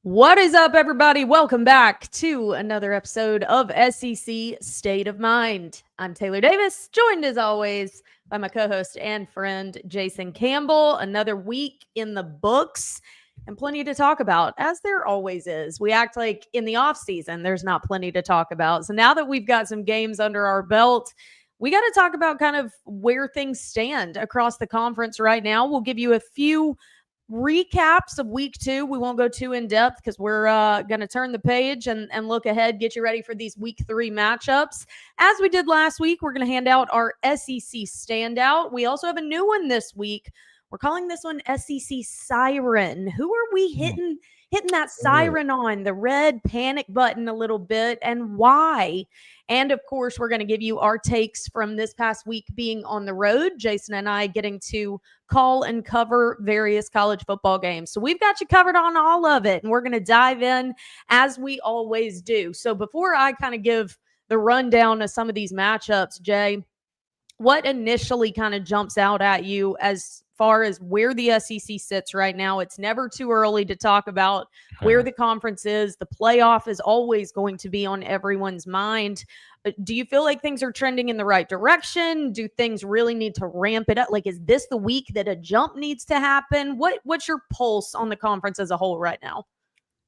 What is up, everybody? Welcome back to another episode of SEC State of Mind. I'm Taylor Davis, joined as always by my co-host and friend Jason Campbell. Another week in the books and plenty to talk about, as there always is. We act like in the off season there's not plenty to talk about. So now that we've got some games under our belt, we got to talk about kind of where things stand across the conference right now. We'll give you a few recaps of week 2. We won't go too in depth because we're going to turn the page and look ahead, get you ready for these week 3 matchups. As we did last week, we're going to hand out our SEC standout. We also have a new one this week. We're calling this one SEC Siren. Who are we hitting that siren on, the red panic button a little bit, and why? And of course, we're going to give you our takes from this past week being on the road. Jason and I getting to call and cover various college football games. So we've got you covered on all of it, and we're going to dive in as we always do. So before I kind of give the rundown of some of these matchups, Jay, what initially kind of jumps out at you as far as where the SEC sits right now? It's never too early to talk about where the conference is. The playoff is always going to be on everyone's mind. Do you feel like things are trending in the right direction? Do things really need to ramp it up? Like, is this the week that a jump needs to happen? What's your pulse on the conference as a whole right now?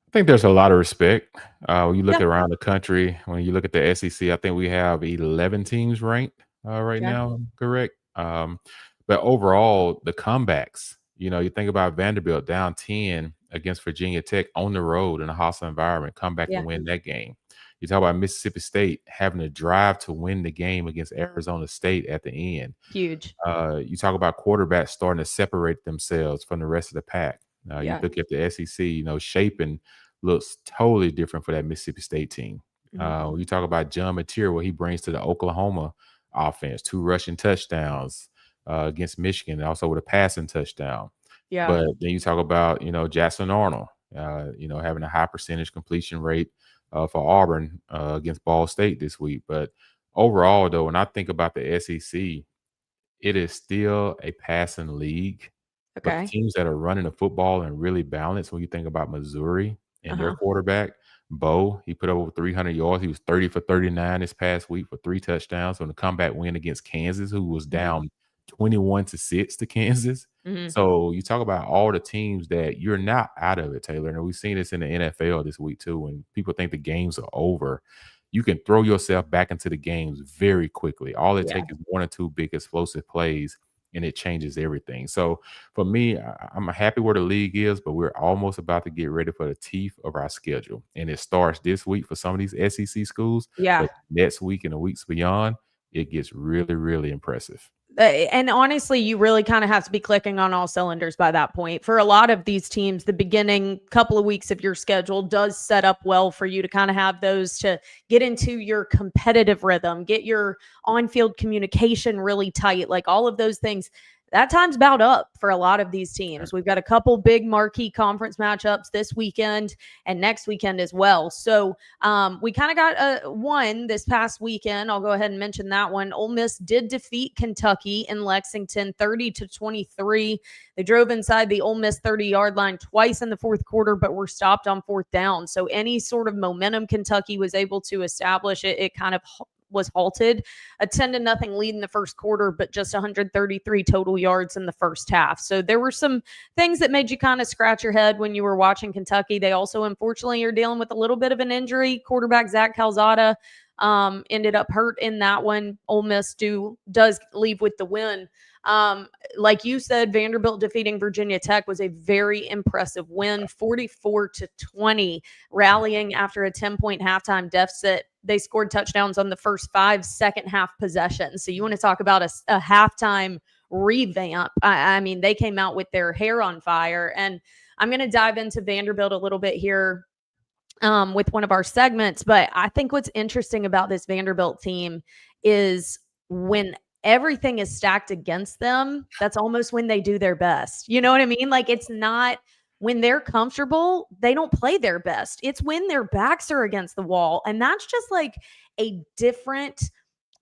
I think there's a lot of respect. When you look around the country, when you look at the SEC, I think we have 11 teams ranked right now, correct? But overall, the comebacks, you think about Vanderbilt down 10 against Virginia Tech on the road in a hostile environment, come back and win that game. You talk about Mississippi State having to drive to win the game against Arizona State at the end. Huge. You talk about quarterbacks starting to separate themselves from the rest of the pack. You look at the SEC, Shapen looks totally different for that Mississippi State team. When you talk about John Mateer, what he brings to the Oklahoma offense, 2 rushing touchdowns against Michigan, and also with a passing touchdown. Yeah. But then you talk about, Jackson Arnold, having a high percentage completion rate for Auburn against Ball State this week. But overall, though, when I think about the SEC, it is still a passing league. But the teams that are running the football and really balanced, when you think about Missouri and their quarterback, Bo, he put over 300 yards. He was 30 for 39 this past week for 3 touchdowns on the comeback win against Kansas, who was down 21-6 to Kansas. So you talk about all the teams that you're not out of it, Taylor. And we've seen this in the NFL this week too. When people think the games are over, you can throw yourself back into the games very quickly. All it takes is 1 or 2 big explosive plays, and it changes everything. So for me, I'm happy where the league is, but we're almost about to get ready for the teeth of our schedule. And it starts this week for some of these SEC schools. Yeah. But next week and the weeks beyond, it gets really, really impressive. And honestly, you really kind of have to be clicking on all cylinders by that point. For a lot of these teams, the beginning couple of weeks of your schedule does set up well for you to kind of have those to get into your competitive rhythm, get your on-field communication really tight, like all of those things. That time's about up for a lot of these teams. We've got a couple big marquee conference matchups this weekend and next weekend as well. So we kind of got one this past weekend. I'll go ahead and mention that one. Ole Miss did defeat Kentucky in Lexington 30-23. They drove inside the Ole Miss 30-yard line twice in the fourth quarter, but were stopped on 4th down. So any sort of momentum Kentucky was able to establish, it kind of was halted. A 10-0 lead in the first quarter, but just 133 total yards in the first half. So there were some things that made you kind of scratch your head when you were watching Kentucky. They also, unfortunately, are dealing with a little bit of an injury. Quarterback Zach Calzada ended up hurt in that one. Ole Miss does leave with the win. Like you said, Vanderbilt defeating Virginia Tech was a very impressive win, 44-20, rallying after a 10-point halftime deficit. They scored touchdowns on the first 5 second half possessions. So you want to talk about a halftime revamp. I mean, they came out with their hair on fire. And I'm going to dive into Vanderbilt a little bit here with one of our segments. But I think what's interesting about this Vanderbilt team is when everything is stacked against them, that's almost when they do their best. You know what I mean? Like, it's not when they're comfortable, they don't play their best. It's when their backs are against the wall. And that's just like a different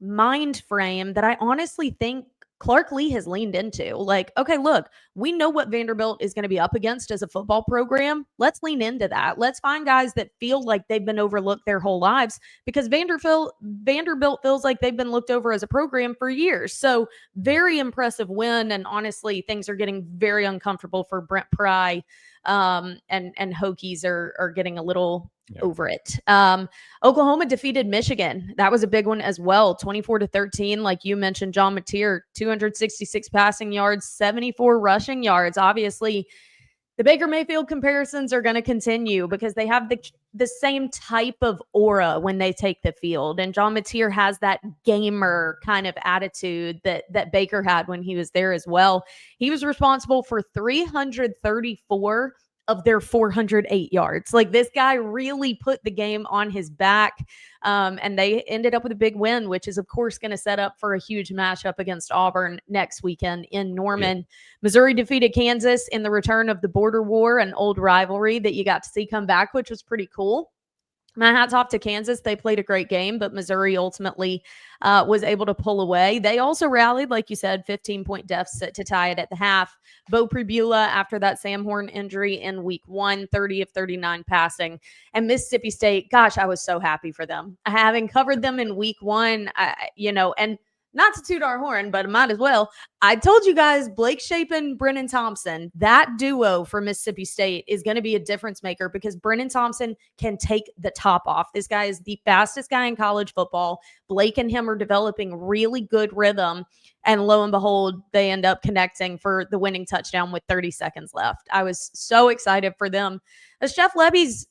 mind frame that I honestly think Clark Lee has leaned into. Like, okay, look, we know what Vanderbilt is going to be up against as a football program. Let's lean into that. Let's find guys that feel like they've been overlooked their whole lives, because Vanderbilt feels like they've been looked over as a program for years. So very impressive win. And honestly, things are getting very uncomfortable for Brent Pry. And Hokies are getting a little over it. Oklahoma defeated Michigan. That was a big one as well. 24-13. Like you mentioned, John Mateer, 266 passing yards, 74 rushing yards. Obviously, the Baker Mayfield comparisons are going to continue because they have the same type of aura when they take the field. And John Mateer has that gamer kind of attitude that Baker had when he was there as well. He was responsible for 334 of their 408 yards. Like, this guy really put the game on his back. And they ended up with a big win, which is, of course, going to set up for a huge matchup against Auburn next weekend in Norman. Yeah. Missouri defeated Kansas in the return of the border war, an old rivalry that you got to see come back, which was pretty cool. My hat's off to Kansas. They played a great game, but Missouri ultimately was able to pull away. They also rallied, like you said, 15-point deficit to tie it at the half. Bo Pribula, after that Sam Horn injury in week 1, 30 of 39 passing. And Mississippi State, gosh, I was so happy for them. Having covered them in week 1, and not to toot our horn, but I might as well. I told you guys, Blake Shapen, Brennan Thompson, that duo for Mississippi State is going to be a difference maker, because Brennan Thompson can take the top off. This guy is the fastest guy in college football. Blake and him are developing really good rhythm. And lo and behold, they end up connecting for the winning touchdown with 30 seconds left. I was so excited for them. It's Jeff Lebby's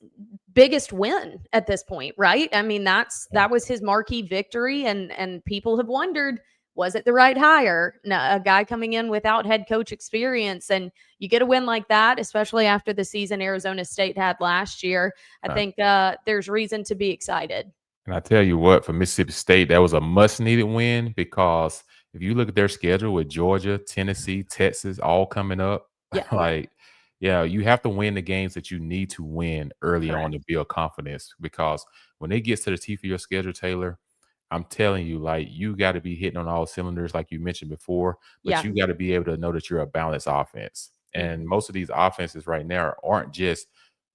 biggest win at this point, right? I mean, that was his marquee victory, and people have wondered, was it the right hire? No, a guy coming in without head coach experience, and you get a win like that, especially after the season Arizona State had last year. I think there's reason to be excited. And I tell you what, for Mississippi State, that was a much-needed win, because if you look at their schedule with Georgia, Tennessee, Texas, all coming up, you have to win the games that you need to win early on to build confidence, because when it gets to the teeth of your schedule, Taylor, I'm telling you, like, you got to be hitting on all cylinders, like you mentioned before, but you got to be able to know that you're a balanced offense. And most of these offenses right now aren't just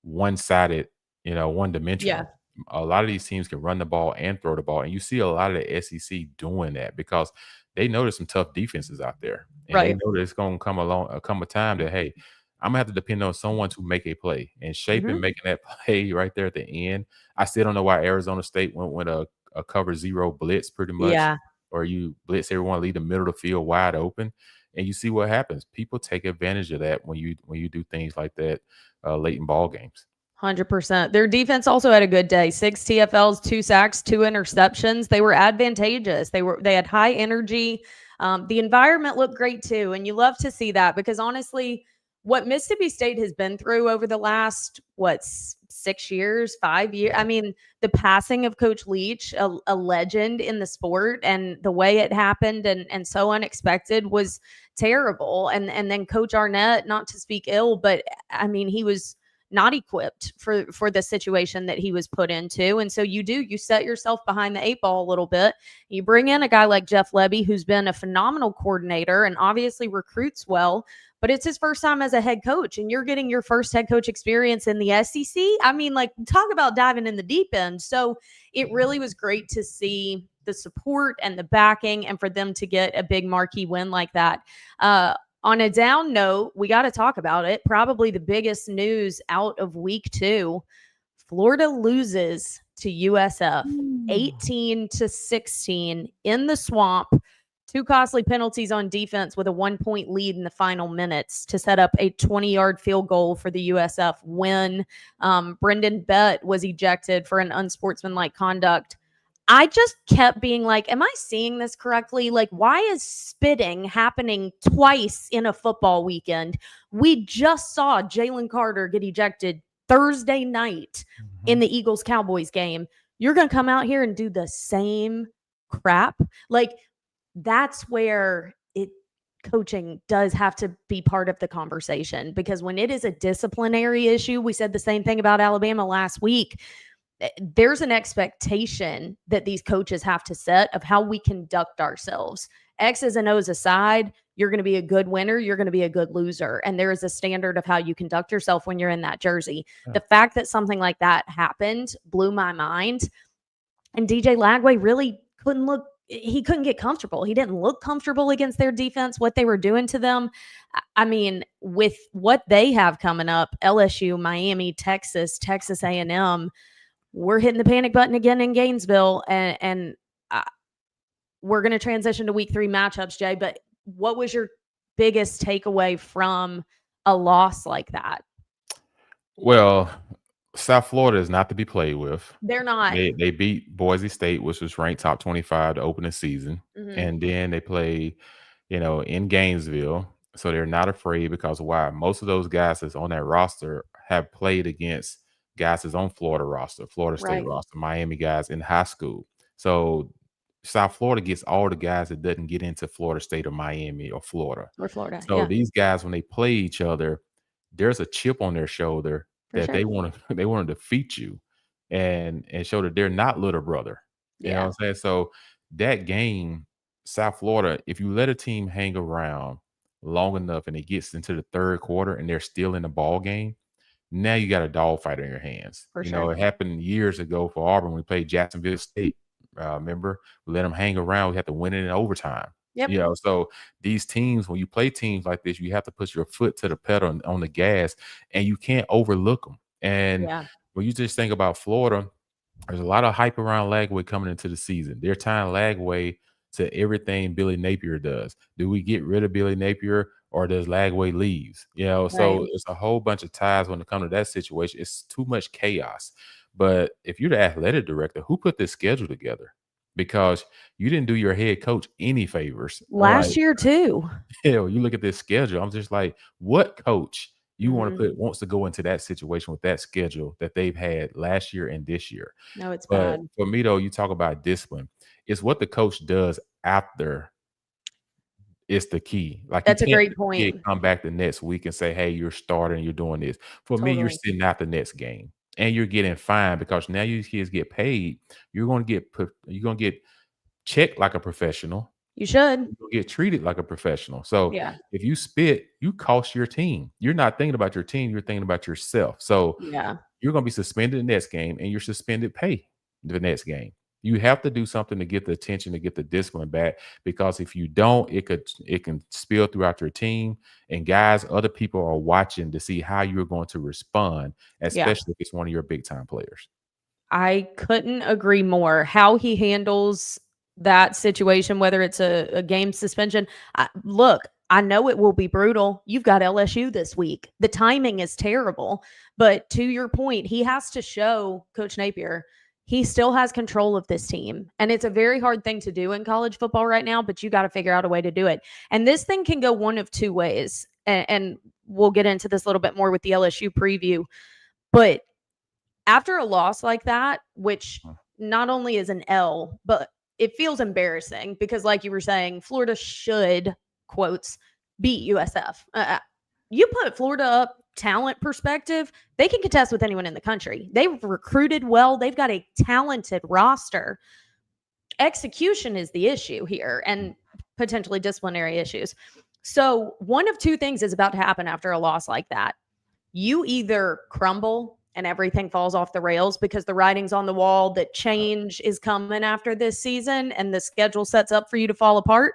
one-sided, one-dimensional. Yeah. A lot of these teams can run the ball and throw the ball, and you see a lot of the SEC doing that because they know there's some tough defenses out there, and they know that it's going to come a time that, hey, I'm going to have to depend on someone to make a play, and Shapen making that play right there at the end. I still don't know why Arizona State went with a cover 0 blitz pretty much, or you blitz everyone, leave the middle of the field wide open, and you see what happens. People take advantage of that when you do things like that late in ball games. 100%. Their defense also had a good day. 6 TFLs, 2 sacks, 2 interceptions. They were advantageous. They had high energy. The environment looked great too, and you love to see that, because honestly, what Mississippi State has been through over the last, 6 years, 5 years. I mean, the passing of Coach Leach, a legend in the sport, and the way it happened and so unexpected was terrible. And then Coach Arnett, not to speak ill, but I mean, he was not equipped for the situation that he was put into. And so you set yourself behind the 8 ball a little bit. You bring in a guy like Jeff Lebby, who's been a phenomenal coordinator and obviously recruits well, but it's his first time as a head coach, and you're getting your first head coach experience in the SEC. I mean, like, talk about diving in the deep end. So it really was great to see the support and the backing, and for them to get a big marquee win like that. On a down note, we got to talk about it. Probably the biggest news out of week 2, Florida loses to USF 18-16 in the Swamp. 2 costly penalties on defense with a 1-point lead in the final minutes to set up a 20-yard field goal for the USF win. Brendan Bett was ejected for an unsportsmanlike conduct. I just kept being like, am I seeing this correctly? Like, why is spitting happening twice in a football weekend? We just saw Jalen Carter get ejected Thursday night in the Eagles-Cowboys game. You're going to come out here and do the same crap? Like, that's where coaching does have to be part of the conversation, because when it is a disciplinary issue, we said the same thing about Alabama last week. There's an expectation that these coaches have to set of how we conduct ourselves. X's and O's aside, you're going to be a good winner. You're going to be a good loser. And there is a standard of how you conduct yourself when you're in that jersey. The fact that something like that happened blew my mind. And DJ Lagway really couldn't get comfortable. He didn't look comfortable against their defense, what they were doing to them. I mean, with what they have coming up, LSU, Miami, Texas A&M, we're hitting the panic button again in Gainesville. And we're going to transition to week 3 matchups, Jay. But what was your biggest takeaway from a loss like that? Well, South Florida is not to be played with. They're not. They beat Boise State, which was ranked top 25 to open the season. And then they play, in Gainesville. So they're not afraid because why? Most of those guys that's on that roster have played against guys that's on Florida roster, Florida State roster, Miami guys in high school. So South Florida gets all the guys that doesn't get into Florida State or Miami or Florida. So these guys, when they play each other, there's a chip on their shoulder that they want to defeat you and show that they're not little brother. You know what I'm saying? So that game, South Florida, if you let a team hang around long enough and it gets into the third quarter and they're still in the ball game, now you got a dogfight in your hands. It happened years ago for Auburn when we played Jacksonville State. Remember, we let them hang around. We had to win it in overtime. So these teams, when you play teams like this, you have to put your foot to the pedal on the gas, and you can't overlook them. And when you just think about Florida, there's a lot of hype around Lagway coming into the season. They're tying Lagway to everything Billy Napier does. Do we get rid of Billy Napier or does Lagway leaves? So it's a whole bunch of ties when it comes to that situation. It's too much chaos. But if you're the athletic director, who put this schedule together? Because you didn't do your head coach any favors. Last year, too. Hell, you look at this schedule. I'm just like, what coach you want to wants to go into that situation with that schedule that they've had last year and this year? No, it's But bad. for me, though, you talk about discipline. It's what the coach does after is the key. Like, that's you a can't great point. come back the next week and say, hey, you're starting, you're doing this. For me, you're sitting out the next game. And you're getting fined because now you kids get paid. You're going to get checked like a professional. You should. You'll get treated like a professional. So if you spit, you cost your team. You're not thinking about your team. You're thinking about yourself. So you're going to be suspended the next game, and you're suspended pay the next game. You have to do something to get the attention, to get the discipline back, because if you don't, it can spill throughout your team. And guys, other people are watching to see how you're going to respond, especially if it's one of your big time players. I couldn't agree more. How he handles that situation, whether it's a game suspension. Look, I know it will be brutal. You've got LSU this week. The timing is terrible. But to your point, he has to show Coach Napier he still has control of this team. And it's a very hard thing to do in college football right now, but you got to figure out a way to do it. And this thing can go one of two ways. And we'll get into this a little bit more with the LSU preview. But after a loss like that, which not only is an L, but it feels embarrassing because, like you were saying, Florida should, quotes, beat USF. You put Florida up talent perspective, they can contest with anyone in the country. They've recruited well. They've got a talented roster. Execution is the issue here and potentially disciplinary issues. So one of two things is about to happen after a loss like that. You either crumble and everything falls off the rails because the writing's on the wall that change is coming after this season and the schedule sets up for you to fall apart,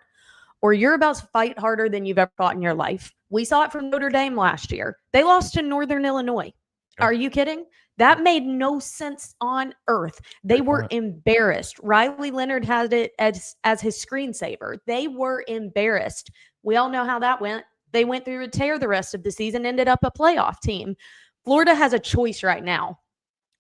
or you're about to fight harder than you've ever fought in your life. We saw it from Notre Dame last year. They lost to Northern Illinois. Are you kidding? That made no sense on earth. They were embarrassed. Riley Leonard had it as his screensaver. They were embarrassed. We all know how that went. They went through a tear the rest of the season, ended up a playoff team. Florida has a choice right now.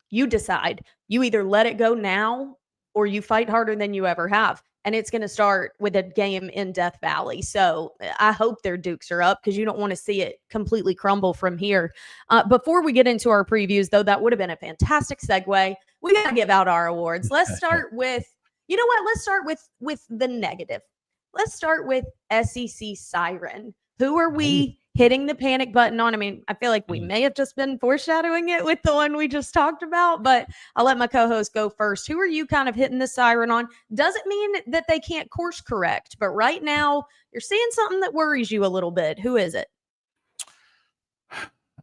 You decide. You either let it go now or you fight harder than you ever have. And it's going to start with a game in Death Valley. So I hope their dukes are up because you don't want to see it completely crumble from here. Before we get into our previews, though, that would have been a fantastic segue. We got to give out our awards. Let's start with, you know what? Let's start with the negative. Let's start with SEC Siren. Who are we hitting the panic button on. I mean, I feel like we may have just been foreshadowing it with the one we just talked about, but I'll let my co-host go first. Who are you kind of hitting the siren on? Doesn't mean that they can't course correct, but right now you're seeing something that worries you a little bit. Who is it?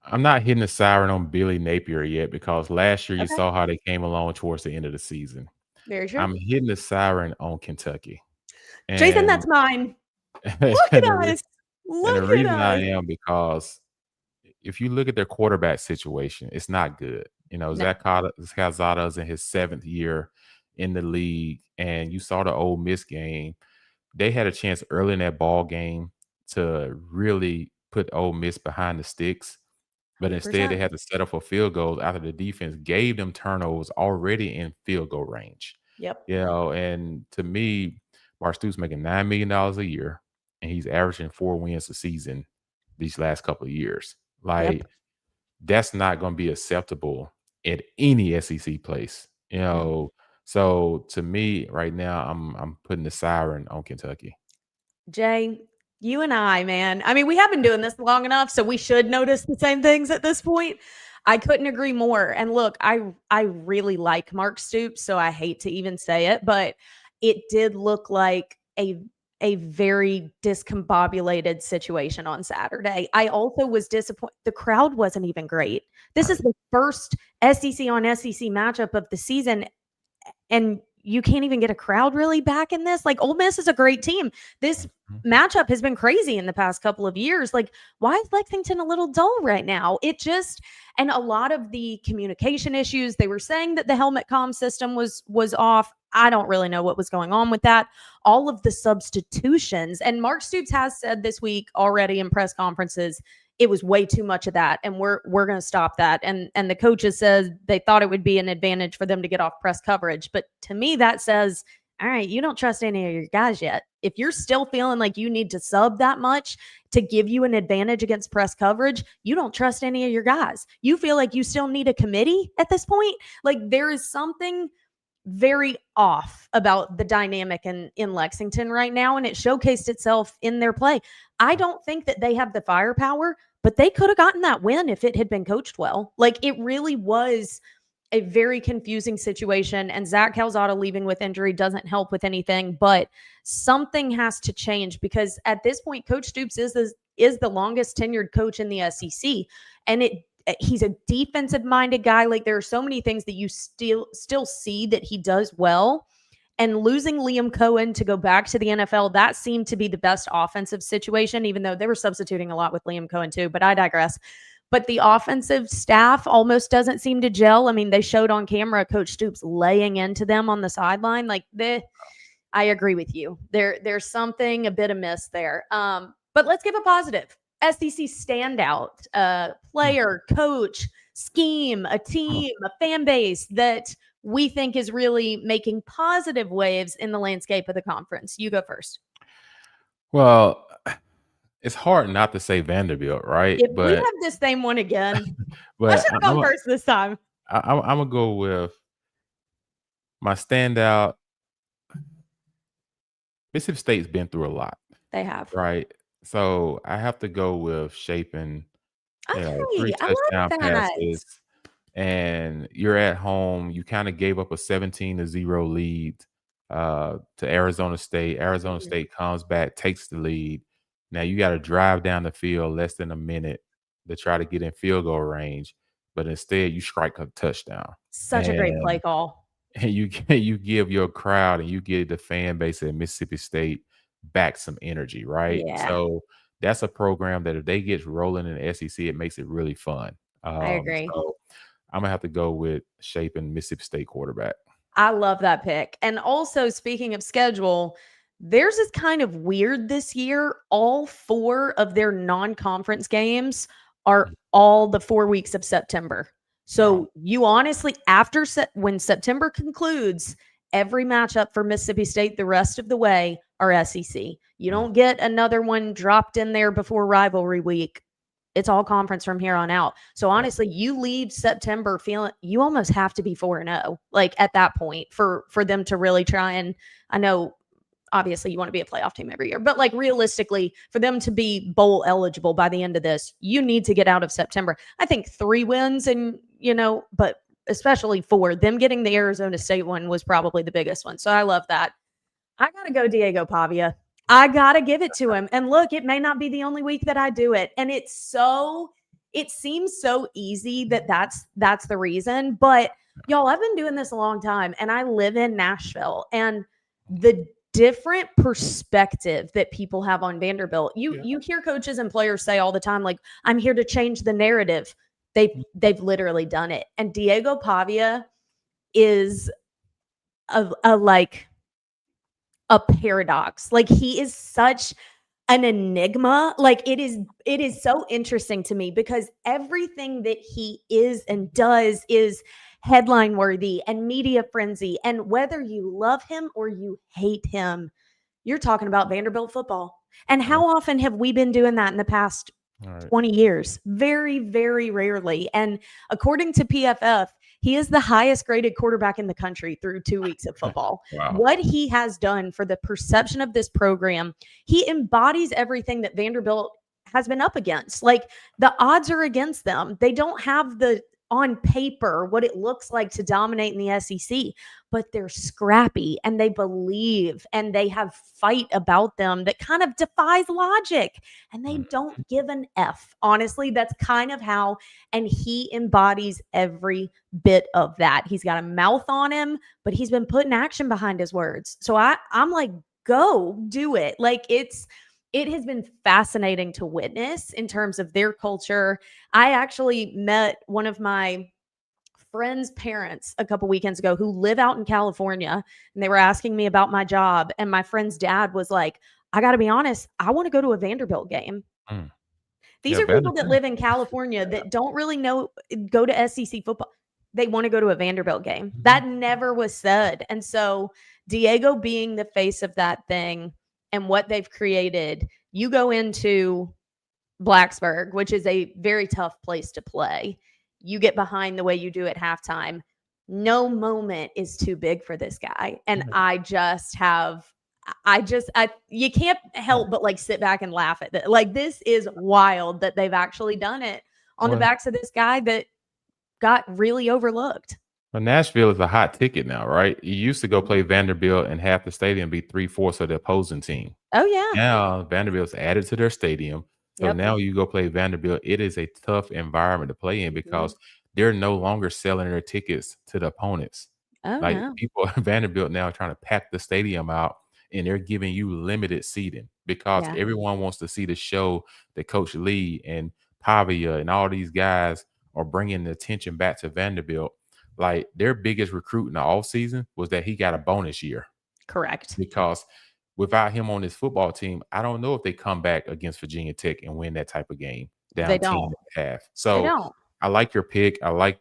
I'm not hitting the siren on Billy Napier yet because last year you Okay. saw how they came along towards the end of the season. Very true. I'm hitting the siren on Kentucky. Jason, And that's mine. and Look at the us. and the Look at reason I us. am because if you look at their quarterback situation, it's not good. No, Calzada is in his 7th year in the league, and you saw the Ole Miss game. They had a chance early in that ball game to really put Ole Miss behind the sticks, but instead they 100%. had to set up for field goals after the defense gave them turnovers already in field goal range. Yep. And to me, Mark Stoops making $9 million a year, and he's averaging 4 wins a season these last couple of years. Yep. Like, that's not going to be acceptable at any SEC place. No. So to me, right now, I'm putting the siren on Kentucky. Jay, you and I, man. I mean, we have been doing this long enough, so we should notice the same things at this point. I couldn't agree more. And look, I really like Mark Stoops, so I hate to even say it, but it did look like a very discombobulated situation on Saturday. I also was disappointed. The crowd wasn't even great. This is Right. the first SEC on SEC matchup of the season, and you can't even get a crowd really back in this. Like, Ole Miss is a great team. This Mhm. matchup has been crazy in the past couple of years. Like, why is Lexington a little dull right now? It just, and a lot of the communication issues, they were saying that the helmet comm system was off. I don't really know what was going on with that. All of the substitutions, and Mark Stoops has said this week already in press conferences, it was way too much of that, and we're going to stop that. And the coaches said they thought it would be an advantage for them to get off press coverage, but to me that says, all right, you don't trust any of your guys yet. If you're still feeling like you need to sub that much to give you an advantage against press coverage, you don't trust any of your guys. You feel like you still need a committee at this point. Like, there is something very off about the dynamic in Lexington right now, and it showcased itself in their play. I don't think that they have the firepower, but they could have gotten that win if it had been coached well. Like, it really was a very confusing situation, and Zach Calzada leaving with injury doesn't help with anything, but something has to change because at this point, Coach Stoops is the longest tenured coach in the SEC, and he's a defensive minded guy. Like, there are so many things that you still see that he does well. And losing Liam Cohen to go back to the NFL, that seemed to be the best offensive situation, even though they were substituting a lot with Liam Cohen too, but I digress. But the offensive staff almost doesn't seem to gel. I mean, they showed on camera Coach Stoops laying into them on the sideline. Like, I agree with you. There's something a bit amiss there. But let's give a positive. SEC standout, player, coach, scheme, a team, a fan base that we think is really making positive waves in the landscape of the conference. You go first. Well, it's hard not to say Vanderbilt, right? If we But have this same one again, I but should have gone first this time. I'm gonna go with my standout. Mississippi State's been through a lot, They have. right? So I have to go with shaping, Okay, 3 I touchdown like that. passes, and you're at home. You kinda gave up a 17-0 lead, to Arizona State. Arizona Mhm. State comes back, takes the lead. Now you gotta drive down the field less than a minute to try to get in field goal range, but instead you strike a touchdown. Such a great play And call. and you give your crowd and you give the fan base at Mississippi State back some energy, right? Yeah, So that's a program that if they get rolling in the SEC, it makes it really fun. I agree. So I'm gonna have to go with shaping Mississippi State quarterback. I love that pick. And also, speaking of schedule, theirs is kind of weird this year. All four of their non-conference games are all the 4 weeks of September. Wow. So you honestly, when September concludes, every matchup for Mississippi State the rest of the way are SEC. You Mm. don't get another one dropped in there before rivalry week. It's all conference from here on out. So Yeah. honestly, you leave September feeling you almost have to be 4-0 like at that point for them to really try. And I know obviously you want to be a playoff team every year, but like realistically, for them to be bowl eligible by the end of this, you need to get out of September. I think 3 wins and, but especially 4, them getting the Arizona State one was probably the biggest one. So I love that. I got to go Diego Pavia. I got to give it to him. And look, it may not be the only week that I do it. And it seems so easy that's the reason. But y'all, I've been doing this a long time and I live in Nashville, and the different perspective that people have on Vanderbilt. You hear coaches and players say all the time, like, I'm here to change the narrative. They've literally done it. And Diego Pavia is a paradox. Like, he is such an enigma. Like, it is so interesting to me because everything that he is and does is headline worthy and media frenzy. And whether you love him or you hate him, you're talking about Vanderbilt football. And how often have we been doing that in the past 20 years? Very, very rarely. And according to PFF, he is the highest graded quarterback in the country through 2 weeks of football. Wow. What he has done for the perception of this program, he embodies everything that Vanderbilt has been up against. Like, the odds are against them. They don't have on paper what it looks like to dominate in the SEC, but they're scrappy and they believe and they have fight about them that kind of defies logic, and they don't give an F. Honestly, that's kind of how, and he embodies every bit of that. He's got a mouth on him, but he's been putting action behind his words. So I'm like, go do it. Like, it has been fascinating to witness in terms of their culture. I actually met one of my friend's parents a couple weekends ago who live out in California, and they were asking me about my job. And my friend's dad was like, I got to be honest, I want to go to a Vanderbilt game. These are people that live in California that don't really go to SEC football. They want to go to a Vanderbilt game. That never was said. And so Diego being the face of that thing and what they've created, you go into Blacksburg, which is a very tough place to play. You get behind the way you do at halftime. No moment is too big for this guy. And you can't help but like sit back and laugh at it. Like, this is wild that they've actually done it on the backs of this guy that got really overlooked. Well, Nashville is a hot ticket now, right? You used to go play Vanderbilt and half the stadium be 3/4 of the opposing team. Oh, yeah. Now Vanderbilt's added to their stadium. So now you go play Vanderbilt. It is a tough environment to play in because they're no longer selling their tickets to the opponents. People at Vanderbilt now are trying to pack the stadium out, and they're giving you limited seating because everyone wants to see the show that Coach Lee and Pavia and all these guys are bringing the attention back to Vanderbilt. Like, their biggest recruit in the offseason was that he got a bonus year. Correct. Because without him on this football team, I don't know if they come back against Virginia Tech and win that type of game down 10.5. So I like your pick. I like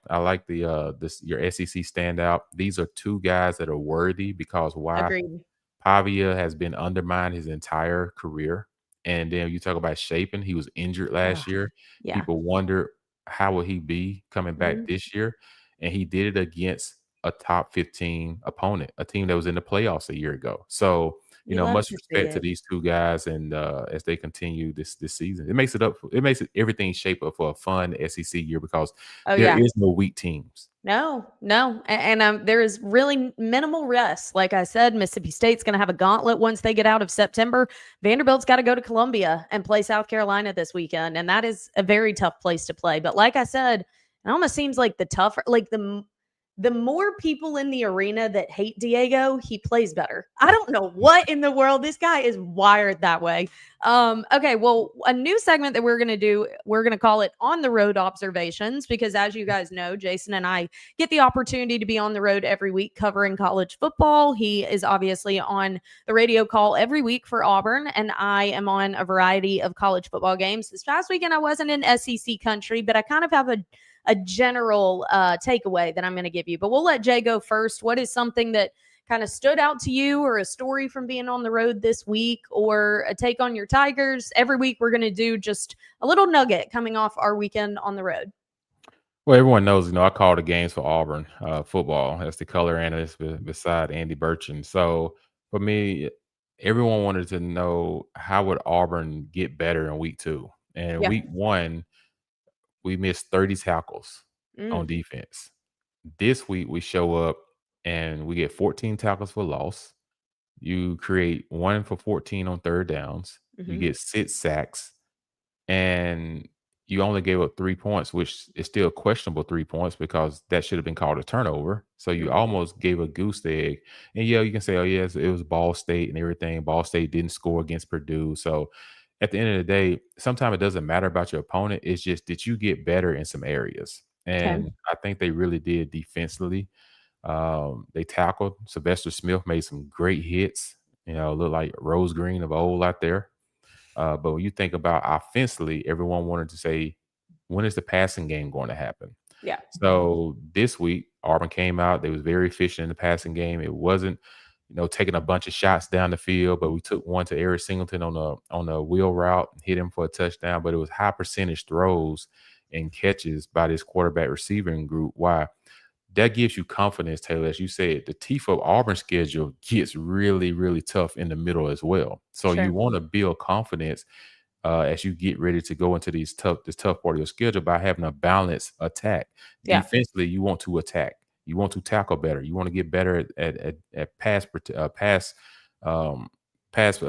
the your SEC standout. These are 2 guys that are worthy because why? Agreed. Pavia has been undermined his entire career. And then you talk about Shapen. He was injured last year. Yeah. People wonder how will he be coming back this year? And he did it against a top 15 opponent, a team that was in the playoffs a year ago. So, much respect to these 2 guys, and as they continue this season, it makes everything shape up for a fun SEC year because there is no weak teams. No. And there is really minimal rest. Like I said, Mississippi State's going to have a gauntlet once they get out of September. Vanderbilt's got to go to Columbia and play South Carolina this weekend, and that is a very tough place to play. But like I said, it almost seems like the more people in the arena that hate Diego, he plays better. I don't know what in the world. This guy is wired that way. Okay, well, a new segment that we're going to do, we're going to call it On the Road Observations, because as you guys know, Jason and I get the opportunity to be on the road every week covering college football. He is obviously on the radio call every week for Auburn, and I am on a variety of college football games. This past weekend, I wasn't in SEC country, but I kind of have a general takeaway that I'm going to give you. But we'll let Jay go first. What is something that kind of stood out to you, or a story from being on the road this week, or a take on your Tigers? Every week we're going to do just a little nugget coming off our weekend on the road. Well, everyone knows, I call the games for Auburn football as the color analyst beside Andy Burchin. So for me, everyone wanted to know how would Auburn get better in week 2. And Yeah. week 1, we missed 30 tackles on Mm. defense. This week we show up and we get 14 tackles for loss. You create 1 for 14 on third downs. You Hmm. get 6 sacks, and you only gave up 3 points, which is still questionable 3 points because that should have been called a turnover. So you Mm. almost gave a goose egg. And yeah, you can say, oh, yes, it was Ball State and everything. Ball State didn't score against Purdue. So at the end of the day, sometimes it doesn't matter about your opponent. It's just, did you get better in some areas? Okay. And I think they really did defensively. They tackled. Sylvester Smith made some great hits. Look like Rose Green of old out there. But when you think about offensively, everyone wanted to say, when is the passing game going to happen? Yeah. So this week, Auburn came out. They was very efficient in the passing game. It wasn't, taking a bunch of shots down the field, but we took one to Eric Singleton on a wheel route, hit him for a touchdown. But it was high percentage throws and catches by this quarterback receiving group. Why? That gives you confidence, Taylor. As you said, the teeth of Auburn's schedule gets really, really tough in the middle as well. So you Sure. want to build confidence as you get ready to go into this tough part of your schedule by having a balanced attack. Yeah. Defensively, you want to attack. You want to tackle better. You want to get better at um, pass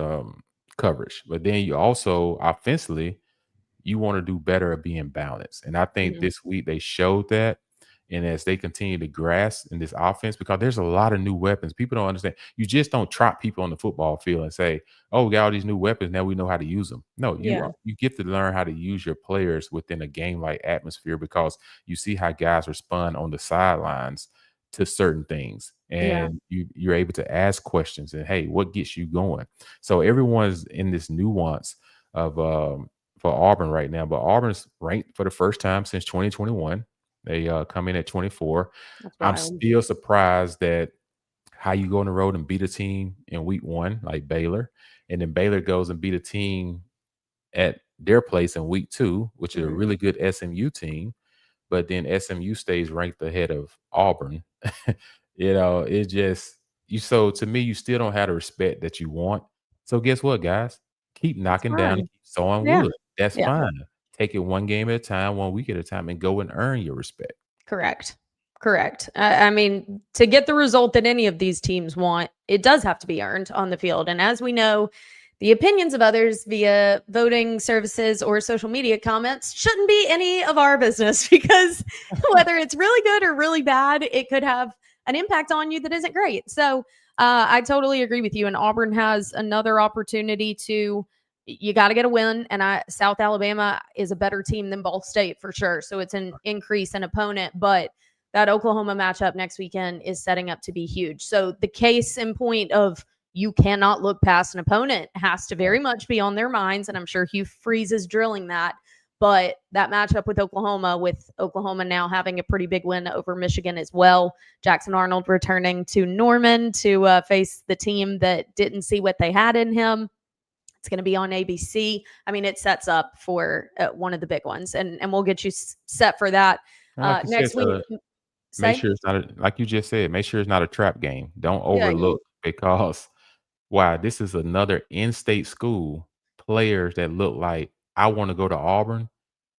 coverage. But then you also offensively, you want to do better at being balanced. And I think Mhm. this week they showed that. And as they continue to grasp in this offense, because there's a lot of new weapons, people don't understand. You just don't trot people on the football field and say, "Oh, we got all these new weapons. Now we know how to use them." No, Yeah. you get to learn how to use your players within a game like atmosphere because you see how guys respond on the sidelines to certain things, Yeah. and you're able to ask questions and, hey, what gets you going? So everyone's in this nuance of for Auburn right now, but Auburn's ranked for the first time since 2021. They come in at 24. That's I'm wild. still surprised that how you go on the road and beat a team in week 1 like Baylor, and then Baylor goes and beat a team at their place in week 2, which is a Mhm. really good SMU team, but then SMU stays ranked ahead of Auburn. It just you so to me, you still don't have the respect that you want. So guess what, guys? Keep That's knocking down and fine. keep sowing Yeah. wood. That's Yeah. fine. Take it one game at a time, 1 week at a time, and go and earn your respect. Correct. Correct. I mean, to get the result that any of these teams want, it does have to be earned on the field. And as we know, the opinions of others via voting services or social media comments shouldn't be any of our business because whether it's really good or really bad, it could have an impact on you that isn't great. So I totally agree with you. And Auburn has another opportunity to. You got to get a win, and South Alabama is a better team than Ball State for sure. So it's an increase in opponent, but that Oklahoma matchup next weekend is setting up to be huge. So the case in point of you cannot look past an opponent has to very much be on their minds. And I'm sure Hugh Freeze is drilling that. But that matchup with Oklahoma now having a pretty big win over Michigan as well. Jackson Arnold returning to Norman to face the team that didn't see what they had in him. It's going to be on ABC. I mean, it sets up for one of the big ones, and we'll get you set for that And like you said, next week. make Say, sure it's not like you just said, make sure it's not a trap game. Don't yeah, overlook because wow, this is another in-state school. Players that look like I want to go to Auburn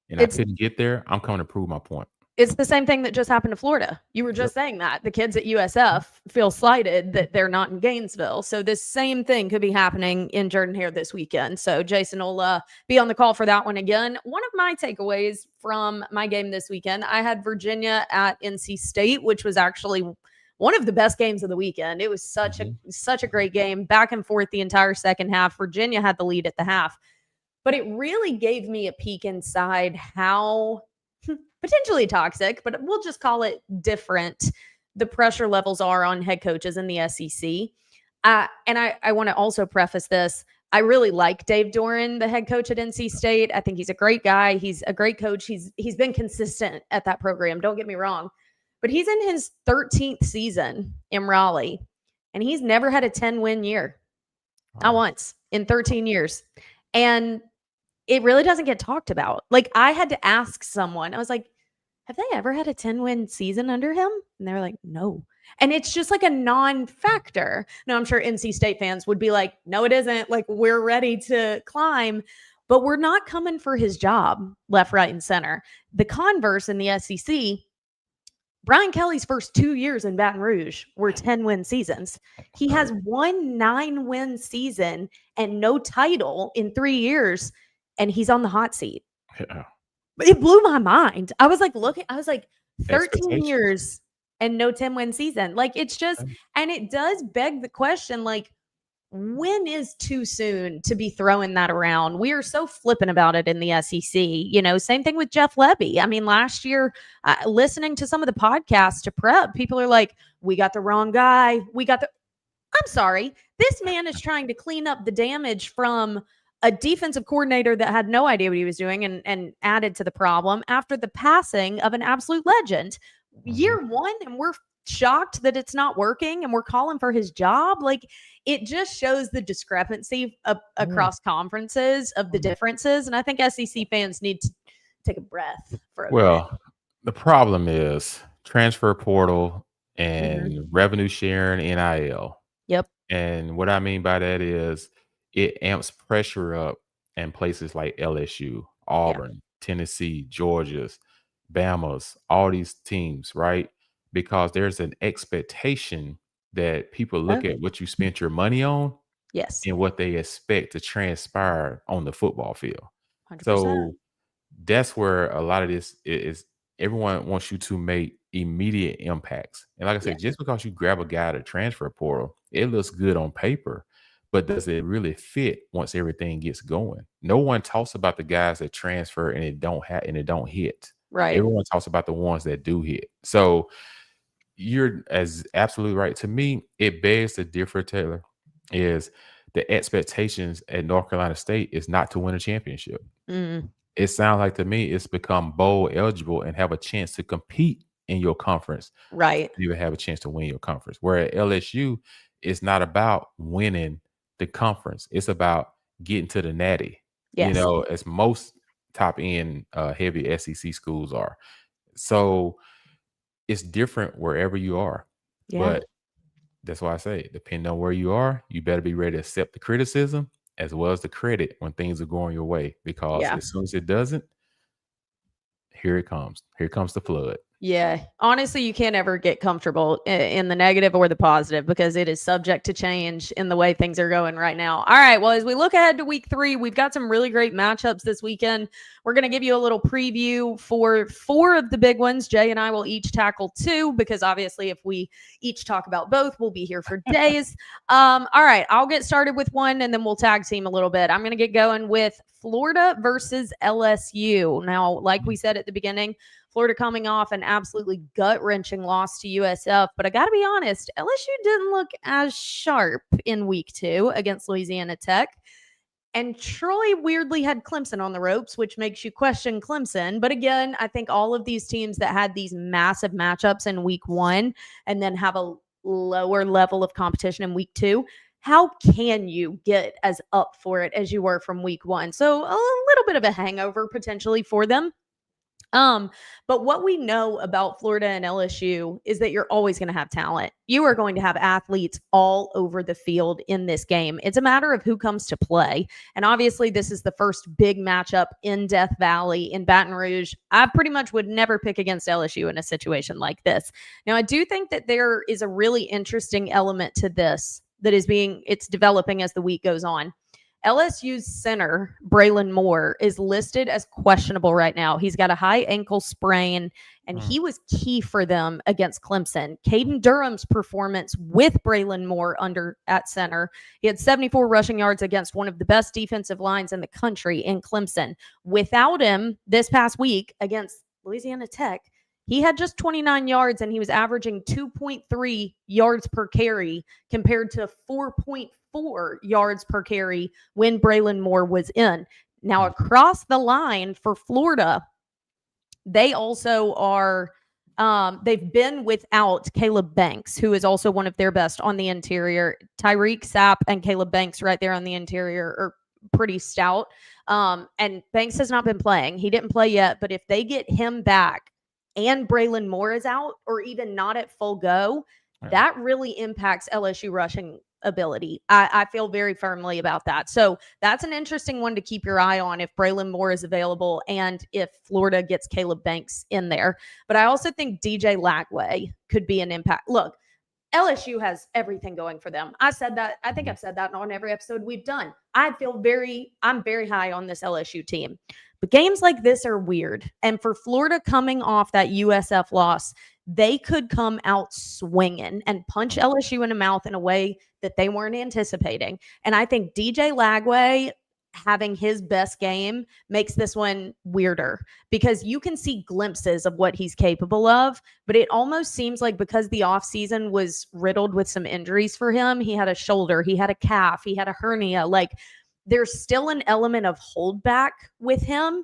and I it's couldn't get there. I'm coming to prove my point. it's the same thing that just happened to Florida. You were Yep. just saying that the kids at USF feel slighted that they're not in Gainesville. So this same thing could be happening in Jordan Hare this weekend. So Jason will be on the call for that one again. One of my takeaways from my game this weekend, I had Virginia at NC State, which was actually one of the best games of the weekend. It was Mhm. such a great game, back and forth the entire second half. Virginia had the lead at the half, but it really gave me a peek inside how potentially toxic, but we'll just call it different, the pressure levels are on head coaches in the SEC. And I want to also preface this. I really like Dave Doran, the head coach at NC State. I think he's a great guy. He's a great coach. He's been consistent at that program. Don't get me wrong, but he's in his 13th season in Raleigh, and he's never had a 10-win year, not Wow. once in 13 years. And it really doesn't get talked about. Like, I had to ask someone, I was like, have they ever had a 10-win season under him? And they're like, no. And it's just like a non-factor. Now, I'm sure NC State fans would be like, no, it isn't. Like, we're ready to climb, but we're not coming for his job left, right, and center. The converse in the SEC, Brian Kelly's first 2 years in Baton Rouge were 10-win seasons. He has one 9-win season and no title in 3 years, and he's on the hot seat. Yeah. It blew my mind. I was like, 13 years and no 10-win season. Like, it's just, and it does beg the question, like, when is too soon to be throwing that around? We are so flippant about it in the SEC. You know, same thing with Jeff Lebby. I mean, last year, listening to some of the podcasts to prep, people are like, we got the wrong guy. I'm sorry. This man is trying to clean up the damage from a defensive coordinator that had no idea what he was doing and added to the problem after the passing of an absolute legend. Year one, and we're shocked that it's not working and we're calling for his job. Like, it just shows the discrepancy across conferences of the differences. And I think SEC fans need to take a breath for a minute. The problem is transfer portal and revenue sharing, NIL. Yep. And what I mean by that is it amps pressure up in places like LSU, Auburn, Tennessee, Georgia's, Bama's, all these teams, right? Because there's an expectation that people look at what you spent your money on, and what they expect to transpire on the football field. 100%. So that's where a lot of this is. Everyone wants you to make immediate impacts. And like I said, just because you grab a guy to transfer portal, it looks good on paper, but does it really fit once everything gets going? No one talks about the guys that transfer and it don't hit. Right. Everyone talks about the ones that do hit. So you're absolutely right. To me, it begs the differ, Taylor, is the expectations at North Carolina State is not to win a championship. It sounds like to me it's become bowl eligible and have a chance to compete in your conference. Right. You would have a chance to win your conference. Where at LSU, it's not about winning the conference. It's about getting to the natty. Yes. You know, as most top end heavy SEC schools are. So it's different wherever you are. But that's why I say, depending on where you are, you better be ready to accept the criticism as well as the credit when things are going your way. Because as soon as it doesn't, here it comes. Here comes the flood. Yeah. Honestly, you can't ever get comfortable in the negative or the positive because it is subject to change in the way things are going right now. All right. Well, as we look ahead to week 3, we've got some really great matchups this weekend. We're going to give you a little preview for 4 of the big ones. Jay and I will each tackle 2 because obviously if we each talk about both, we'll be here for days. All right. I'll get started with one and then we'll tag team a little bit. I'm going to get going with Florida versus LSU. Now, like we said at the beginning, Florida coming off an absolutely gut-wrenching loss to USF. But I got to be honest, LSU didn't look as sharp in week 2 against Louisiana Tech. And Troy weirdly had Clemson on the ropes, which makes you question Clemson. But again, I think all of these teams that had these massive matchups in week 1 and then have a lower level of competition in week 2, how can you get as up for it as you were from week 1? So a little bit of a hangover potentially for them. But what we know about Florida and LSU is that you're always going to have talent. You are going to have athletes all over the field in this game. It's a matter of who comes to play. And obviously this is the first big matchup in Death Valley in Baton Rouge. I pretty much would never pick against LSU in a situation like this. Now, I do think that there is a really interesting element to this that it's developing as the week goes on. LSU's center, Braylon Moore, is listed as questionable right now. He's got a high ankle sprain, and he was key for them against Clemson. Caden Durham's performance with Braylon Moore at center, he had 74 rushing yards against one of the best defensive lines in the country in Clemson. Without him this past week against Louisiana Tech, he had just 29 yards, and he was averaging 2.3 yards per carry compared to 4.4 yards per carry when Braylon Moore was in. Now, across the line for Florida, they also are they've been without Caleb Banks, who is also one of their best on the interior. Tyreek Sapp and Caleb Banks right there on the interior are pretty stout. And Banks has not been playing. He didn't play yet, but if they get him back and Braylon Moore is out or even not at full go, that really impacts LSU rushing ability. I feel very firmly about that. So that's an interesting one to keep your eye on if Braylon Moore is available and if Florida gets Caleb Banks in there. But I also think DJ Lagway could be an impact. Look, LSU has everything going for them. I said that. I think I've said that on every episode we've done. I'm very high on this LSU team. But games like this are weird. And for Florida coming off that USF loss, they could come out swinging and punch LSU in the mouth in a way that they weren't anticipating. And I think DJ Lagway having his best game makes this one weirder because you can see glimpses of what he's capable of, but it almost seems like because the offseason was riddled with some injuries for him, he had a shoulder, he had a calf, he had a hernia, like there's still an element of holdback with him.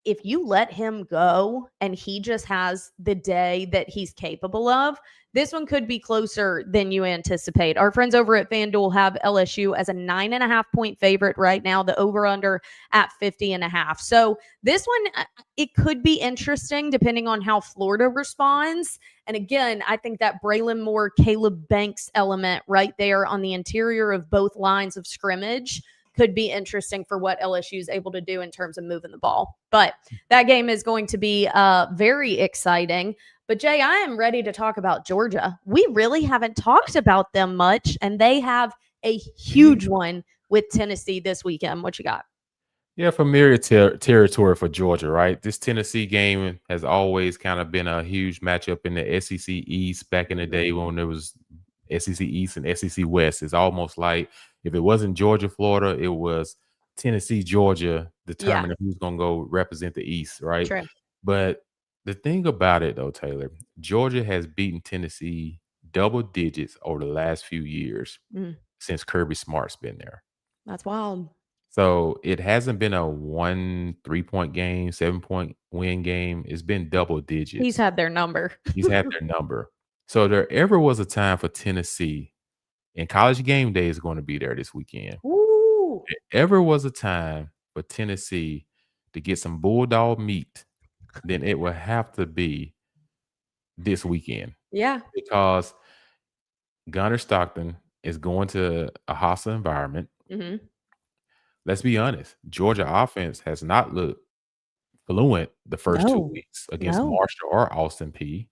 If you let him go and he just has the day that he's capable of, this one could be closer than you anticipate. Our friends over at FanDuel have LSU as a 9.5-point favorite right now, the over-under at 50.5. So this one, it could be interesting depending on how Florida responds. And again, I think that Braylon Moore, Caleb Banks element right there on the interior of both lines of scrimmage could be interesting for what LSU is able to do in terms of moving the ball. But that game is going to be very exciting. But Jay, I am ready to talk about Georgia. We really haven't talked about them much, and they have a huge one with Tennessee this weekend. What you got? Yeah, familiar territory for Georgia, right? This Tennessee game has always kind of been a huge matchup in the SEC East back in the day when there was SEC East and SEC West. It's almost like if it wasn't Georgia, Florida, it was Tennessee, Georgia, determining who's going to go represent the East, right? True. But the thing about it, though, Taylor, Georgia has beaten Tennessee double digits over the last few years since Kirby Smart's been there. That's wild. So it hasn't been a 1 3-point game, 7-point win game. It's been double digits. He's had their number. He's had their number. So there ever was a time for Tennessee, and College Game Day is going to be there this weekend. Ooh. There ever was a time for Tennessee to get some bulldog meat, then it will have to be this weekend. Yeah. Because Gunnar Stockton is going to a hostile environment. Mm-hmm. Let's be honest. Georgia offense has not looked fluent the first 2 weeks against Marshall or Austin Peay.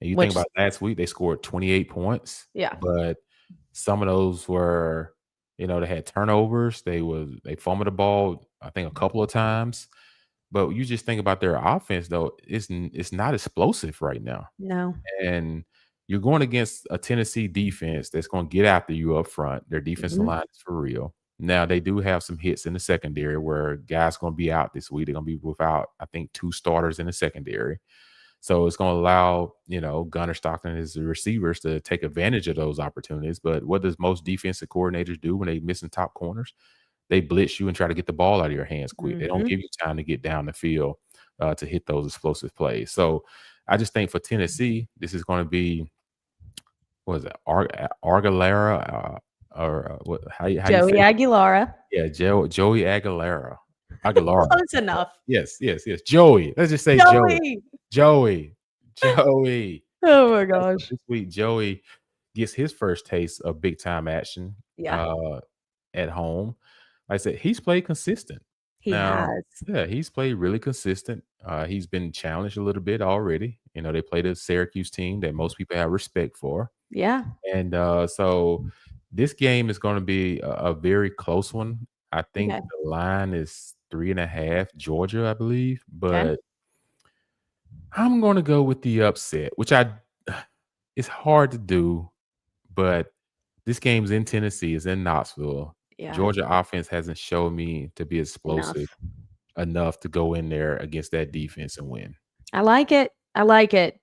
And you think about last week, they scored 28 points. Yeah. But some of those were, they had turnovers. They fumbled the ball, I think, a couple of times. But you just think about their offense, though, it's not explosive right now. No. And you're going against a Tennessee defense that's going to get after you up front. Their defensive line is for real. Now, they do have some hits in the secondary where guys going to be out this week. They're going to be without, I think, 2 starters in the secondary. So it's going to allow, Gunnar Stockton and his receivers to take advantage of those opportunities. But what does most defensive coordinators do when they missing top corners? They blitz you and try to get the ball out of your hands quick. They don't give you time to get down the field to hit those explosive plays. So I just think for Tennessee, this is going to be, what is it, Argalara? How Joey you say it? Aguilara. Yeah, Joey Aguilara. Close enough. Yes. Joey. Let's just say Joey. Oh my gosh. This week, Joey gets his first taste of big time action at home. Like I said, he's played consistent. He has. Yeah, he's played really consistent. He's been challenged a little bit already. They played a Syracuse team that most people have respect for. Yeah. And so this game is going to be a very close one. I think the line is 3.5 Georgia, I believe. But I'm going to go with the upset, which it's hard to do. But this game's in Tennessee. It's in Knoxville. Yeah. Georgia offense hasn't shown me to be explosive enough to go in there against that defense and win. I like it.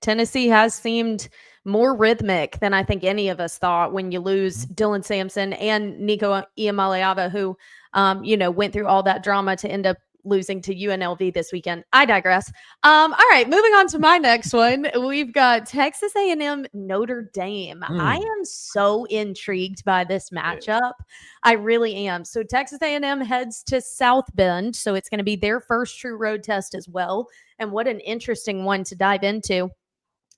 Tennessee has seemed more rhythmic than I think any of us thought when you lose Dylan Sampson and Nico Iamaleava, who, went through all that drama to end up losing to UNLV this weekend. I digress. All right, moving on to my next one. We've got Texas A&M Notre Dame. I am so intrigued by this matchup. I really am. So Texas A&M heads to South Bend, so it's going to be their first true road test as well. And what an interesting one to dive into.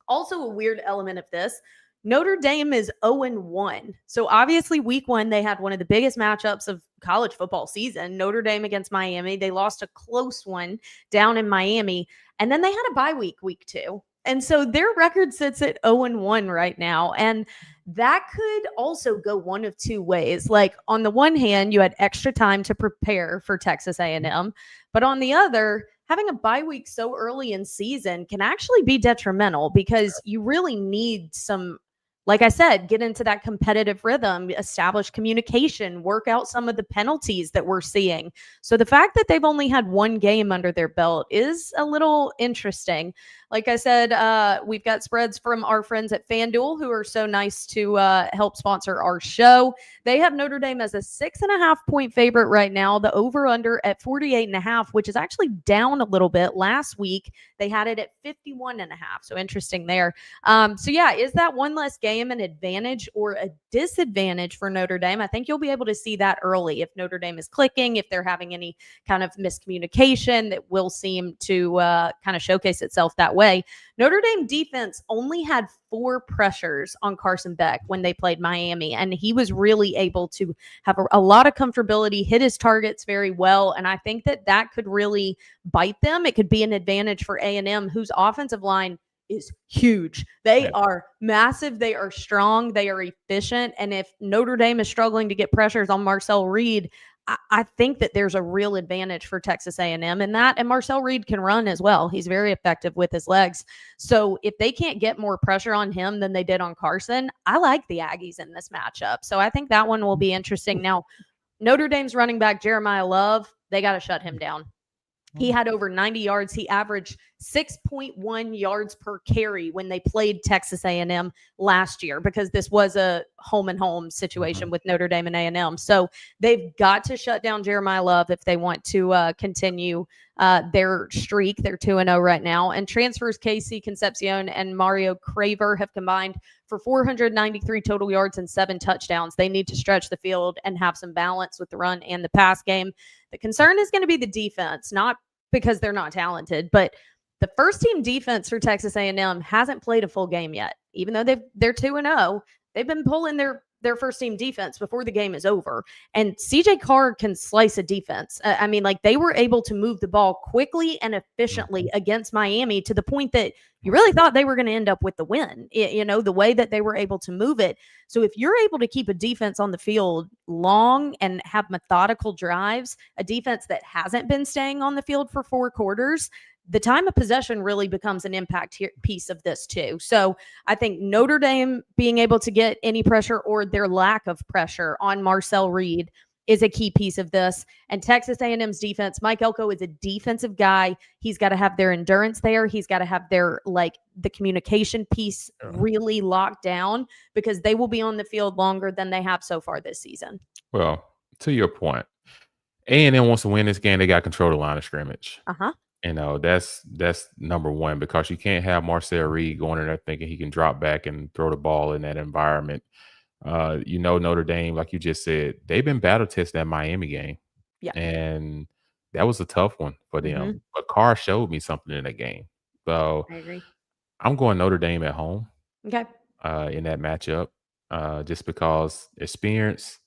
Also, a weird element of this, Notre Dame is 0-1. So obviously week 1, they had one of the biggest matchups of college football season, Notre Dame against Miami. They lost a close one down in Miami. And then they had a bye week 2. And so their record sits at 0-1 right now. And that could also go one of two ways. Like on the one hand, you had extra time to prepare for Texas A&M. But on the other, having a bye week so early in season can actually be detrimental because you really need some, like I said, get into that competitive rhythm, establish communication, work out some of the penalties that we're seeing. So the fact that they've only had one game under their belt is a little interesting. Like I said, we've got spreads from our friends at FanDuel who are so nice to help sponsor our show. They have Notre Dame as a 6.5-point favorite right now. The over-under at 48.5, which is actually down a little bit. Last week, they had it at 51.5. So interesting there. So yeah, is that one less game an advantage or a disadvantage for Notre Dame? I think you'll be able to see that early. If Notre Dame is clicking, if they're having any kind of miscommunication, that will seem to kind of showcase itself that way. Notre Dame defense only had 4 pressures on Carson Beck when they played Miami, and he was really able to have a lot of comfortability, hit his targets very well, and I think that could really bite them. It could be an advantage for A&M, whose offensive line is huge. They are massive. They are strong. They are efficient, and if Notre Dame is struggling to get pressures on Marcel Reed, I think that there's a real advantage for Texas A&M in that, and Marcel Reed can run as well. He's very effective with his legs. So if they can't get more pressure on him than they did on Carson, I like the Aggies in this matchup. So I think that one will be interesting. Now, Notre Dame's running back, Jeremiah Love, they got to shut him down. He had over 90 yards. He averaged 6.1 yards per carry when they played Texas A&M last year, because this was a home and home situation with Notre Dame and A&M. So they've got to shut down Jeremiah Love if they want to continue their streak. They're 2-0 right now. And transfers Casey Concepcion and Mario Craver have combined for 493 total yards and 7 touchdowns. They need to stretch the field and have some balance with the run and the pass game. The concern is going to be the defense, not because they're not talented, but the first team defense for Texas A&M hasn't played a full game yet. Even though they're 2-0, they've been pulling their first team defense before the game is over. And CJ Carr can slice a defense. I mean, like, they were able to move the ball quickly and efficiently against Miami to the point that you really thought they were going to end up with the win, the way that they were able to move it. So if you're able to keep a defense on the field long and have methodical drives, a defense that hasn't been staying on the field for 4 quarters, the time of possession really becomes an impact piece of this too. So I think Notre Dame being able to get any pressure or their lack of pressure on Marcel Reed is a key piece of this. And Texas A&M's defense, Mike Elko is a defensive guy. He's got to have their endurance there. He's got to have their, the communication piece really locked down, because they will be on the field longer than they have so far this season. Well, to your point, A&M wants to win this game. They got to control the line of scrimmage. That's number one, because you can't have Marcel Reed going in there thinking he can drop back and throw the ball in that environment. Notre Dame, like you just said, they've been battle tested that Miami game. Yeah. And that was a tough one for them. But Carr showed me something in that game. So I agree. I'm going Notre Dame at home. Okay. In that matchup, just because experience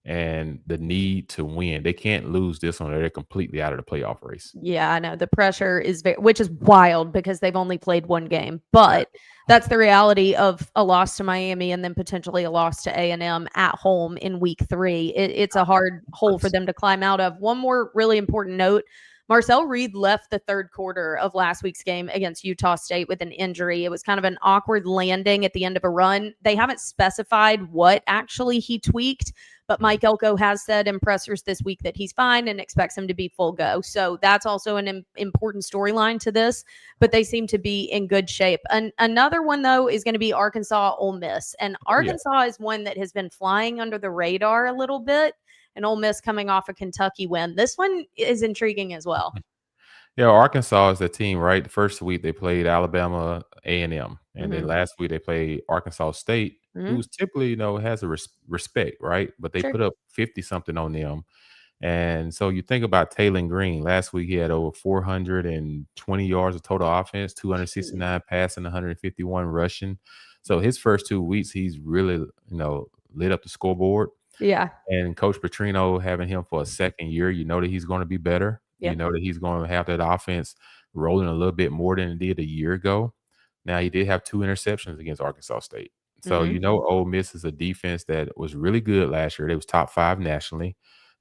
and the need to win. They can't lose this one. They're completely out of the playoff race. Yeah, I know. The pressure is which is wild because they've only played one game. But that's the reality of a loss to Miami and then potentially a loss to A&M at home in week 3. It's a hard hole for them to climb out of. One more really important note. Marcel Reed left the 3rd quarter of last week's game against Utah State with an injury. It was kind of an awkward landing at the end of a run. They haven't specified what actually he tweaked, but Mike Elko has said in pressers this week that he's fine and expects him to be full go. So that's also an important storyline to this, but they seem to be in good shape. Another one, though, is going to be Arkansas Ole Miss. And Arkansas is one that has been flying under the radar a little bit. and Ole Miss coming off a Kentucky win. This one is intriguing as well. Yeah, Arkansas is the team, right? The first week they played Alabama A&M, and then Mm-hmm. last week they played Arkansas State, Mm-hmm. who's typically, has a respect, right? But they Sure. put up 50 something on them. And so you think about Taylor Green. Last week he had over 420 yards of total offense, 269 passing, 151 rushing. So his first 2 weeks, he's really, lit up the scoreboard. Yeah. And Coach Petrino having him for a second year, you know that he's going to be better. You Yep. know that he's going to have that offense rolling a little bit more than it did a year ago. Now, he did have 2 interceptions against Arkansas State. So, Mm-hmm. Ole Miss is a defense that was really good last year. They was top 5 nationally.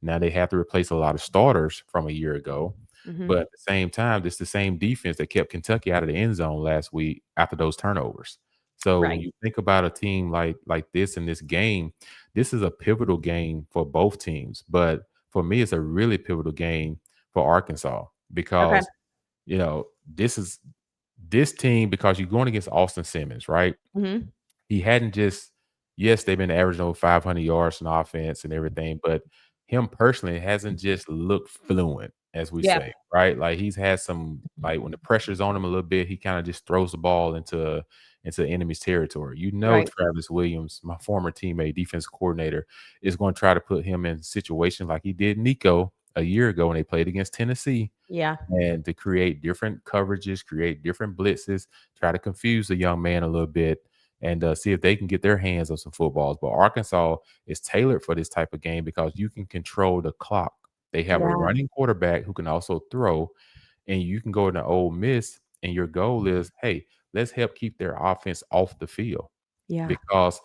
Now they have to replace a lot of starters from a year ago. Mm-hmm. But at the same time, it's the same defense that kept Kentucky out of the end zone last week after those turnovers. So when Right. you think about a team like this in this game, this is a pivotal game for both teams. But for me, it's a really pivotal game for Arkansas Okay. because, this is this team because you're going against Austin Simmons, right? Mm-hmm. He hadn't just yes, they've been averaging over 500 yards in offense and everything, but him personally hasn't just looked fluent, as we Yeah. say, right? Like he's had some like when the pressure's on him a little bit, he kind of just throws the ball into enemy's territory. Right. Travis Williams, my former teammate, defense coordinator, is going to try to put him in situations like he did Nico a year ago when they played against Tennessee Yeah. and to create different coverages, create different blitzes, try to confuse the young man a little bit and see if they can get their hands on some footballs. But Arkansas is tailored for this type of game because you can control the clock. They have a Yeah. running quarterback who can also throw, and you can go into Ole Miss, and your goal is, hey, let's help keep their offense off the field. Yeah. Because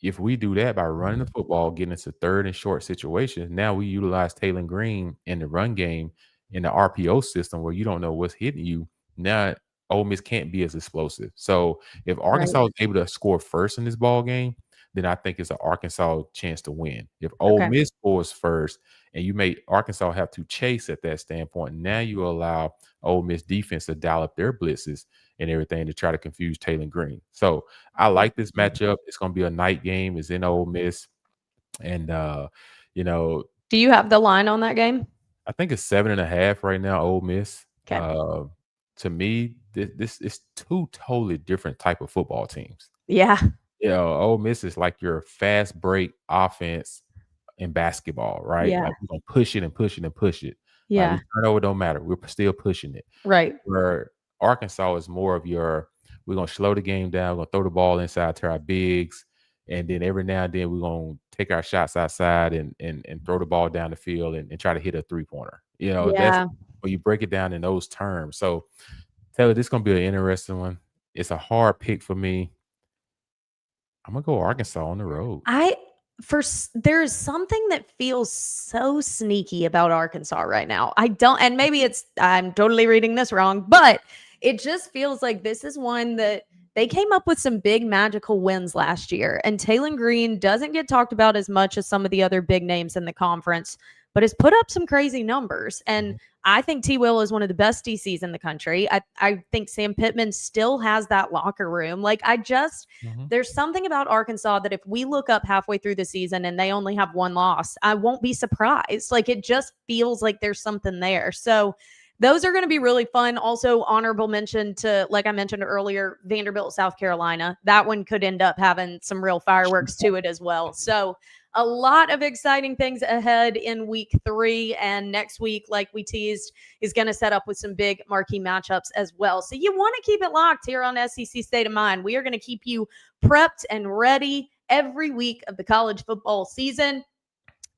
if we do that by running the football, getting into third and short situations, now we utilize Taylor Green in the run game in the RPO system where you don't know what's hitting you. Now Ole Miss can't be as explosive. So if Right. Arkansas is able to score first in this ball game, then I think it's an Arkansas chance to win. If Ole Okay. Miss scores first and you make Arkansas have to chase at that standpoint, now you allow Ole Miss defense to dial up their blitzes and everything to try to confuse Taylor Green. So I like this matchup. It's going to be a night game. It's in Ole Miss, and you know, Do you have the line on that game? I think it's 7.5 right now. Ole Miss. Okay. To me, this is two totally different type of football teams. Yeah. Ole Miss is like your fast break offense in basketball, right? Yeah. Like we're gonna push it and push it and push it. Like Yeah. we turnover don't matter. We're still pushing it. Right. Where Arkansas is more of we're gonna slow the game down, we're gonna throw the ball inside to our bigs, and then every now and then we're gonna take our shots outside and throw the ball down the field and try to hit a 3-pointer. That's Yeah. when you break it down in those terms. So Taylor, this is gonna be an interesting one. It's a hard pick for me. I'm gonna go Arkansas on the road. There's something that feels so sneaky about Arkansas right now. I don't, and maybe I'm totally reading this wrong, but it just feels like this is one that they came up with some big magical wins last year. And Taylor Green doesn't get talked about as much as some of the other big names in the conference, but has put up some crazy numbers. And I think T. Will is one of the best DCs in the country. I think Sam Pittman still has that locker room. There's something about Arkansas that if we look up halfway through the season and they only have one loss, I won't be surprised. Like it just feels like there's something there. So those are going to be really fun. Also, honorable mention to, like I mentioned earlier, Vanderbilt, South Carolina. That one could end up having some real fireworks to it as well. So a lot of exciting things ahead in week 3. And next week, like we teased, is going to set up with some big marquee matchups as well. So you want to keep it locked here on SEC State of Mind. We are going to keep you prepped and ready every week of the college football season.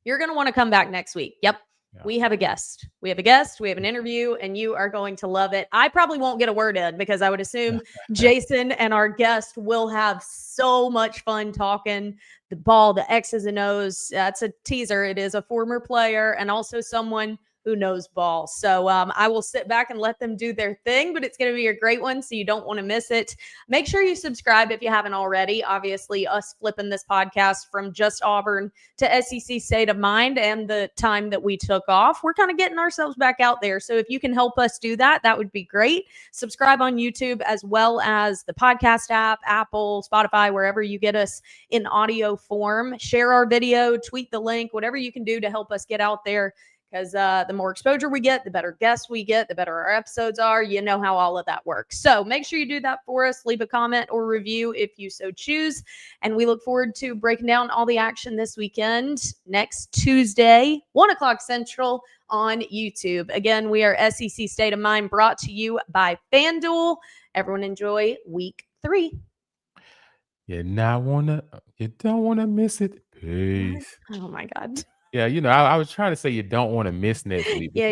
You're going to want to come back next week. Yep. Yeah. We have a guest. We have an interview, and you are going to love it. I probably won't get a word in because I would assume Jason and our guest will have so much fun talking the ball, the X's and O's. That's a teaser. It is a former player and also someone who knows ball. So I will sit back and let them do their thing, but it's going to be a great one, so you don't want to miss it. Make sure you subscribe if you haven't already. Obviously, us flipping this podcast from just Auburn to SEC State of Mind and the time that we took off, we're kind of getting ourselves back out there. So if you can help us do that, that would be great. Subscribe on YouTube as well as the podcast app, Apple, Spotify, wherever you get us in audio form. Share our video, tweet the link, whatever you can do to help us get out there, because the more exposure we get, the better guests we get, the better our episodes are. You know how all of that works. So make sure you do that for us. Leave a comment or review if you so choose. And we look forward to breaking down all the action this weekend next Tuesday, 1 o'clock Central on YouTube. Again, we are SEC State of Mind, brought to you by FanDuel. Everyone enjoy week 3. You don't want to miss it. Peace. Oh my God. Yeah, I was trying to say you don't want to miss next week. Yeah.